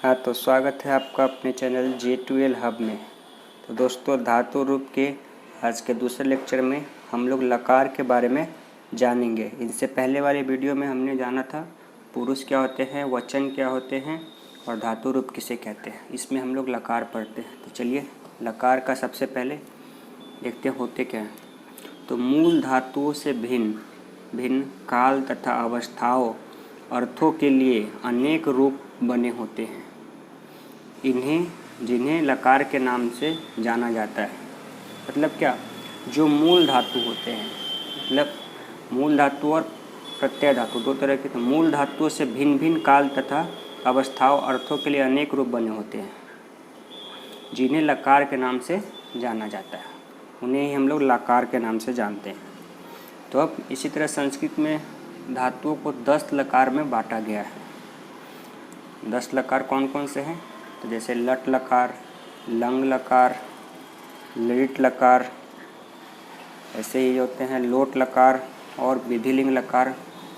हाँ, तो स्वागत है आपका अपने चैनल J2L हब में। तो दोस्तों, धातु रूप के आज के दूसरे लेक्चर में हम लोग लकार के बारे में जानेंगे। इनसे पहले वाले वीडियो में हमने जाना था पुरुष क्या होते हैं, वचन क्या होते हैं और धातु रूप किसे कहते हैं। इसमें हम लोग लकार पढ़ते हैं। तो चलिए लकार का सबसे पहले देखते हैं होते क्या हैं। तो मूल धातुओं से भिन्न भिन्न काल तथा अवस्थाओं अर्थों के लिए अनेक रूप बने होते हैं, जिन्हें लकार के नाम से जाना जाता है। मतलब क्या, जो मूल धातु होते हैं, मतलब मूल धातु और प्रत्यय धातु दो तरह के। तो मूल धातुओं से भिन्न भिन्न काल तथा अवस्थाओं अर्थों के लिए अनेक रूप बने होते हैं, जिन्हें लकार के नाम से जाना जाता है। उन्हें ही हम लोग लकार के नाम से जानते हैं। तो अब इसी तरह संस्कृत में धातुओं को 10 लकार में बांटा गया है। 10 लकार कौन कौन से हैं? तो जैसे लट लकार, लंग लकार, लिट लकार, ऐसे ही होते हैं लोट लकार और विधिलिंग लकार,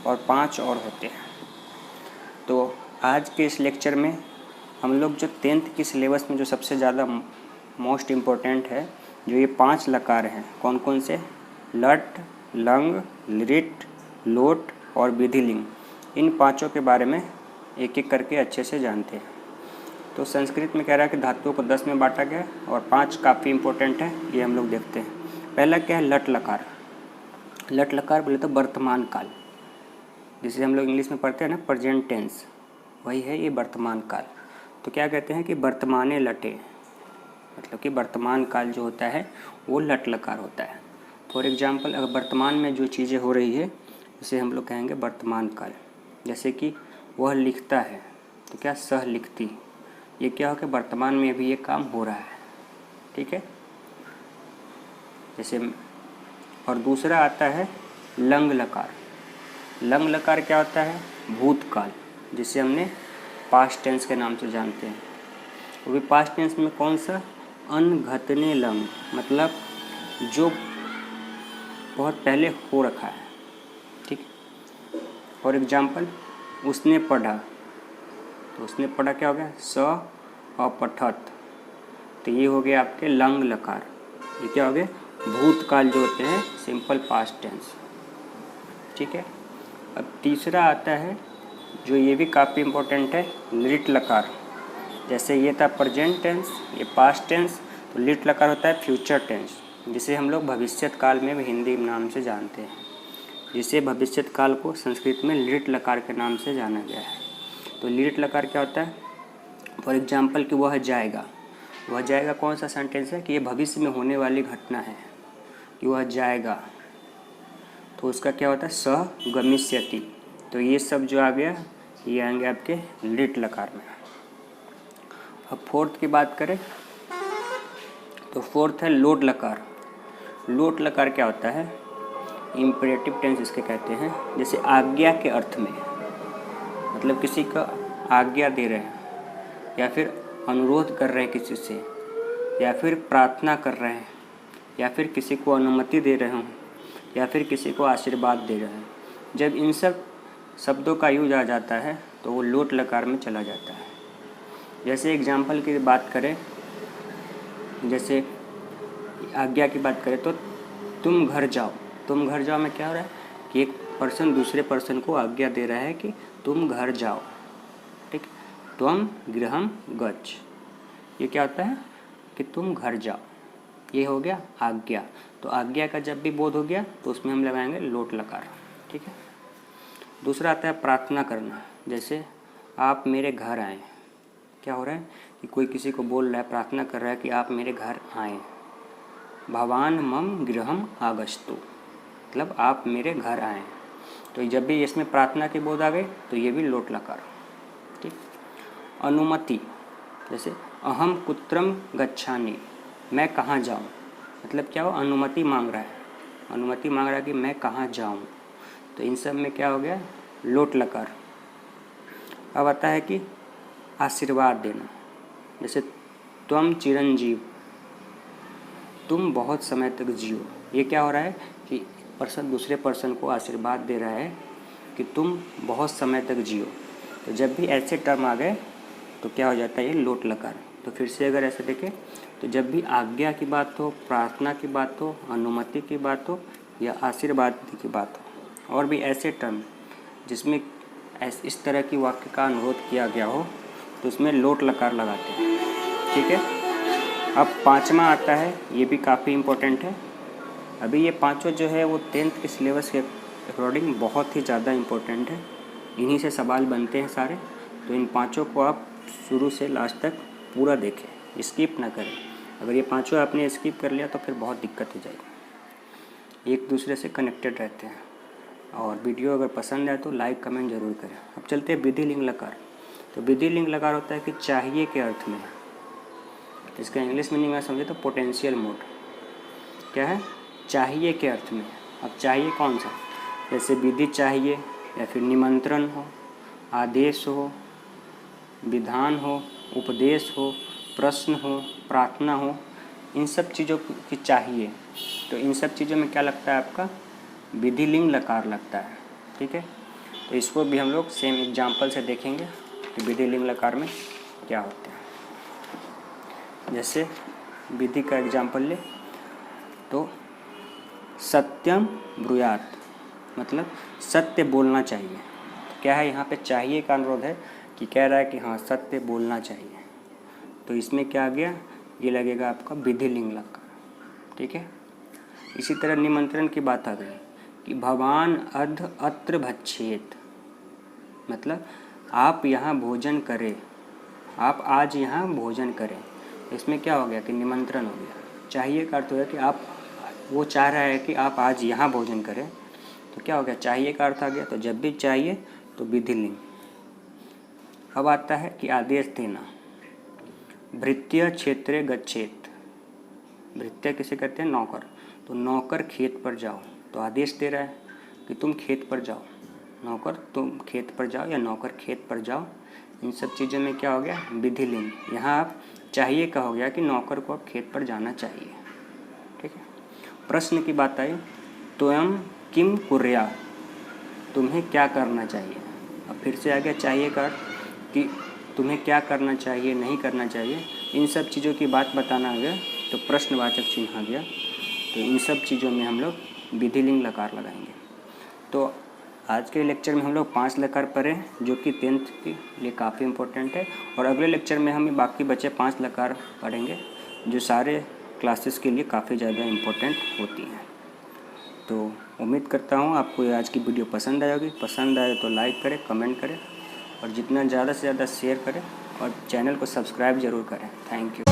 और 5 और होते हैं। तो आज के इस लेक्चर में हम लोग जो 10th की सिलेबस में जो सबसे ज़्यादा मोस्ट इम्पोर्टेंट है, जो ये 5 लकार हैं, कौन कौन से? लट, लंग, लिट, लोट और विधिलिंग। इन 5 के बारे में एक एक करके अच्छे से जानते हैं। तो संस्कृत में कह रहा है कि धातुओं को 10 में बांटा गया और 5 काफ़ी इम्पोर्टेंट है, ये हम लोग देखते हैं। पहला क्या है? लट लकार। लट लकार बोले तो वर्तमान काल, जिसे हम लोग इंग्लिश में पढ़ते हैं ना प्रेजेंट टेंस, वही है ये वर्तमान काल। तो क्या कहते हैं कि वर्तमाने लटे, मतलब कि वर्तमान काल जो होता है वो लट लकार होता है। फॉर एग्जाम्पल, अगर वर्तमान में जो चीज़ें हो रही है उसे हम लोग कहेंगे वर्तमान काल। जैसे कि वह लिखता है, तो क्या सह लिखती, ये क्या हो कि वर्तमान में भी ये काम हो रहा है। ठीक है, जैसे। और दूसरा आता है लंग लकार। लंग लकार क्या होता है? भूतकाल, जिसे हमने पास्ट टेंस के नाम से जानते हैं। वो भी पास्ट टेंस में कौन सा? अनघतने लंग, मतलब जो बहुत पहले हो रखा है। ठीक। फॉर एग्जाम्पल, उसने पढ़ा, तो उसने पढ़ा क्या हो गया? स अपठत, तो ये हो गया आपके लंग लकार। ये क्या हो गए? भूतकाल जो होते हैं, सिंपल पास्ट टेंस। ठीक है। अब तीसरा आता है जो ये भी काफ़ी इम्पोर्टेंट है, लिट लकार। जैसे ये था प्रेजेंट टेंस, ये पास्ट टेंस, तो लिट लकार होता है फ्यूचर टेंस, जिसे हम लोग भविष्यत काल में भी हिंदी नाम से जानते हैं। जिसे भविष्यत काल को संस्कृत में लिट लकार के नाम से जाना गया है। तो लिट लकार क्या होता है? फॉर एग्जाम्पल कि वह जाएगा। वह जाएगा कौन सा सेंटेंस है? कि ये भविष्य में होने वाली घटना है कि वह जाएगा, तो उसका क्या होता है? सह गमिष्यति। तो ये सब जो आ गया, ये आएंगे आपके लिट लकार में। अब फोर्थ की बात करें तो फोर्थ है लोट लकार। लोट लकार क्या होता है? इम्परेटिव टेंस इसके कहते हैं। जैसे आज्ञा के अर्थ में, मतलब किसी का आज्ञा दे रहे हैं, या फिर अनुरोध कर रहे हैं किसी से, या फिर प्रार्थना कर रहे हैं, या फिर किसी को अनुमति दे रहे हों, या फिर किसी को आशीर्वाद दे रहे हैं। जब इन सब शब्दों का यूज आ जाता है तो वो लोट लकार में चला जाता है। जैसे एग्जाम्पल की बात करें, जैसे आज्ञा की बात करें तो तुम घर जाओ। तुम घर जाओ में क्या हो रहा है? कि एक पर्सन दूसरे पर्सन को आज्ञा दे रहा है कि तुम घर जाओ। ठीक। त्वम गृहम गच्छ, ये क्या होता है? कि तुम घर जाओ। ये हो गया आज्ञा। तो आज्ञा का जब भी बोध हो गया तो उसमें हम लगाएंगे लोट लकार। ठीक है। दूसरा आता है प्रार्थना करना। जैसे आप मेरे घर आएँ। क्या हो रहा है? कि कोई किसी को बोल रहा है, प्रार्थना कर रहा है कि आप मेरे घर आएँ। भवान मम गृहम आगस्तु, मतलब आप मेरे घर आएँ। तो जब भी इसमें प्रार्थना के बोध आ गए तो ये भी लोट लकार। ठीक। अनुमति, जैसे अहम कुत्रम गच्छामि, मैं कहाँ जाऊँ, मतलब क्या हो? अनुमति मांग रहा है। अनुमति मांग रहा है कि मैं कहाँ जाऊँ। तो इन सब में क्या हो गया? लोट लकार। अब आता है कि आशीर्वाद देना। जैसे त्वम चिरंजीव, तुम बहुत समय तक जियो। ये क्या हो रहा है? कि पर्सन दूसरे पर्सन को आशीर्वाद दे रहा है कि तुम बहुत समय तक जियो। तो जब भी ऐसे टर्म आ गए तो क्या हो जाता है ये लोट लकार। तो फिर से अगर ऐसे देखें तो जब भी आज्ञा की बात हो, प्रार्थना की बात हो, अनुमति की बात हो या आशीर्वाद की बात हो और भी ऐसे टर्म जिसमें इस तरह की वाक्य का अनुरोध किया गया हो तो उसमें लोट लकार लगाते हैं। ठीक है, अब पाँचवा आता है, ये भी काफ़ी इम्पोर्टेंट है। अभी ये पांचों जो है वो 10th के सिलेबस के अकॉर्डिंग बहुत ही ज़्यादा इम्पोर्टेंट है, इन्हीं से सवाल बनते हैं सारे। तो इन पांचों को आप शुरू से लास्ट तक पूरा देखें, स्किप ना करें। अगर ये पांचों आपने स्किप कर लिया तो फिर बहुत दिक्कत हो जाएगी। एक दूसरे से कनेक्टेड रहते हैं। और वीडियो अगर पसंद आए तो लाइक कमेंट जरूर करें। अब चलते हैं विधि लिंग लकार। तो विधि लिंग लकार होता है कि चाहिए के अर्थ में, इसका इंग्लिश मीनिंग में समझे तो पोटेंशियल मोड। क्या है? चाहिए के अर्थ में। अब चाहिए कौन सा? जैसे विधि चाहिए या फिर निमंत्रण हो, आदेश हो, विधान हो, उपदेश हो, प्रश्न हो, प्रार्थना हो, इन सब चीज़ों की चाहिए। तो इन सब चीज़ों में क्या लगता है आपका? विधि लिंग लकार लगता है। ठीक है, तो इसको भी हम लोग सेम एग्जाम्पल से देखेंगे कि विधि लिंग लकार में क्या होता है। जैसे विधि का एग्जाम्पल ले तो सत्यम ब्रूयात, मतलब सत्य बोलना चाहिए। क्या है यहाँ पे? चाहिए का अनुरोध है कि कह रहा है कि हाँ सत्य बोलना चाहिए। तो इसमें क्या आ गया? ये लगेगा आपका विधि लिंग लकार। ठीक है, इसी तरह निमंत्रण की बात आ गई कि भवान अद्य अत्र भक्षेत, मतलब आप यहाँ भोजन करें, आप आज यहाँ भोजन करें। इसमें क्या हो गया कि निमंत्रण हो गया। चाहिए का अर्थ हो गया कि आप, वो चाह रहा है कि आप आज यहाँ भोजन करें, तो क्या हो गया? चाहिए का अर्थ आ गया। तो जब भी चाहिए तो विधि लिंग। अब आता है कि आदेश देना। भृत्य क्षेत्रे गच्छेत, भृत्य किसे कहते हैं? नौकर। तो नौकर खेत पर जाओ, तो आदेश दे रहा है कि तुम खेत पर जाओ, नौकर तुम खेत पर जाओ या नौकर खेत पर जाओ। इन सब चीज़ों में क्या हो गया? विधि लिंग। यहाँ आप चाहिए का हो गया कि नौकर को अब खेत पर जाना चाहिए। ठीक है, प्रश्न की बात आई, त्वयं किम कुर्या, तुम्हें क्या करना चाहिए। अब फिर से आ गया चाहिए का कि तुम्हें क्या करना चाहिए, नहीं करना चाहिए। इन सब चीज़ों की बात बताना आ गया तो प्रश्नवाचक चिन्ह आ गया। तो इन सब चीज़ों में हम लोग विधि लिंग लकार लगाएंगे। तो आज के लेक्चर में हम लोग 5 लकार पढ़े जो कि 10th के लिए काफ़ी इम्पोर्टेंट है। और अगले लेक्चर में हम बाकी बचे 5 लकार पढ़ेंगे जो सारे क्लासेस के लिए काफ़ी ज़्यादा इम्पोर्टेंट होती हैं। तो उम्मीद करता हूँ आपको आज की वीडियो पसंद आएगी। पसंद आए तो लाइक करें, कमेंट करें और जितना ज़्यादा से ज़्यादा शेयर करें और चैनल को सब्सक्राइब ज़रूर करें। Thank you.